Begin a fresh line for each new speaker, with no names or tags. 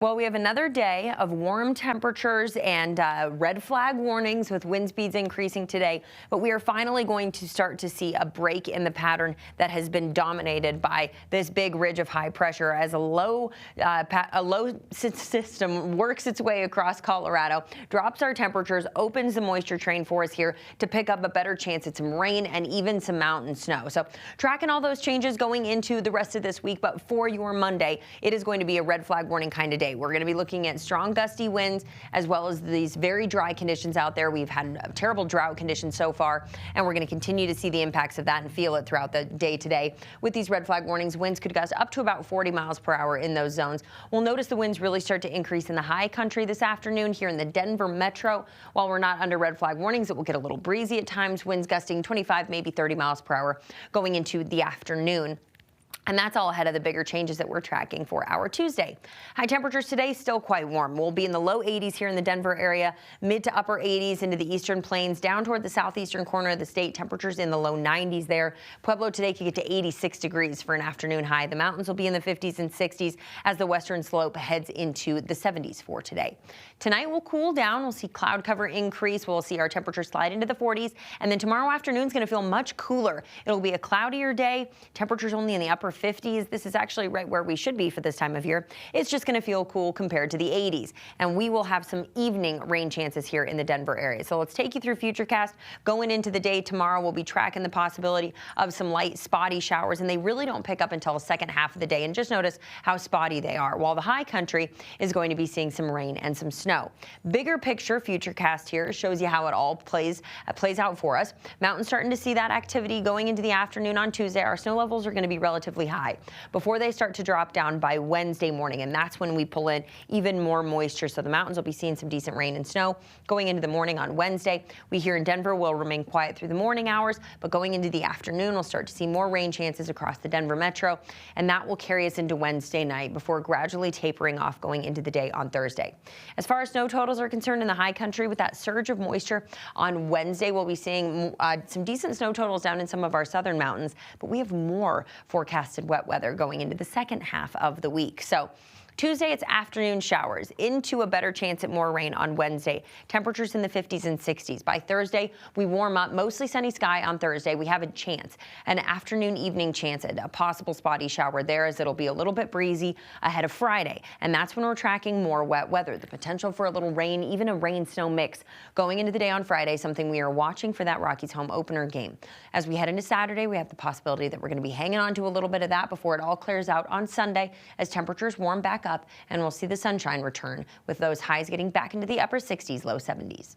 Well, we have another day of warm temperatures and red flag warnings with wind speeds increasing today. But we are finally going to start to see a break in the pattern that has been dominated by this big ridge of high pressure as a low system works its way across Colorado, drops our temperatures, opens the moisture train for us here to pick up a better chance at some rain and even some mountain snow. So tracking all those changes going into the rest of this week. But for your Monday, it is going to be a red flag warning kind of day. We're going to be looking at strong gusty winds as well as these very dry conditions out there. We've had terrible drought conditions so far, and we're going to continue to see the impacts of that and feel it throughout the day today. With these red flag warnings, winds could gust up to about 40 miles per hour in those zones. We'll notice the winds really start to increase in the high country this afternoon here in the Denver metro. While we're not under red flag warnings, it will get a little breezy at times, winds gusting 25, maybe 30 miles per hour going into the afternoon. And that's all ahead of the bigger changes that we're tracking for our Tuesday. High temperatures today still quite warm. We'll be in the low 80s here in the Denver area, mid to upper 80s into the eastern plains, down toward the southeastern corner of the state. Temperatures in the low 90s there. Pueblo today could get to 86 degrees for an afternoon high. The mountains will be in the 50s and 60s as the western slope heads into the 70s for today. Tonight will cool down. We'll see cloud cover increase. We'll see our temperature slide into the 40s. And then tomorrow afternoon is going to feel much cooler. It'll be a cloudier day. Temperatures only in the upper 50s. This is actually right where we should be for this time of year. It's just going to feel cool compared to the 80s. And we will have some evening rain chances here in the Denver area. So let's take you through Futurecast. Going into the day tomorrow, we'll be tracking the possibility of some light spotty showers, and they really don't pick up until the second half of the day. And just notice how spotty they are, while the high country is going to be seeing some rain and some snow. Bigger picture Futurecast here shows you how it all plays out for us. Mountains starting to see that activity going into the afternoon on Tuesday. Our snow levels are going to be relatively high before they start to drop down by Wednesday morning, and that's when we pull in even more moisture. So the mountains will be seeing some decent rain and snow going into the morning on Wednesday. We here in Denver will remain quiet through the morning hours, but going into the afternoon, we'll start to see more rain chances across the Denver metro, and that will carry us into Wednesday night before gradually tapering off going into the day on Thursday. As far as snow totals are concerned in the high country, with that surge of moisture on Wednesday, we'll be seeing some decent snow totals down in some of our southern mountains, but we have more forecasted wet weather going into the second half of the week. So Tuesday, it's afternoon showers into a better chance at more rain on Wednesday. Temperatures in the 50s and 60s. By Thursday, we warm up. Mostly sunny sky on Thursday. We have a chance, an afternoon evening chance at a possible spotty shower there, as it'll be a little bit breezy ahead of Friday. And that's when we're tracking more wet weather. The potential for a little rain, even a rain-snow mix going into the day on Friday, something we are watching for that Rockies home opener game. As we head into Saturday, we have the possibility that we're going to be hanging on to a little bit of that before it all clears out on Sunday as temperatures warm back up, and we'll see the sunshine return with those highs getting back into the upper 60s, low 70s.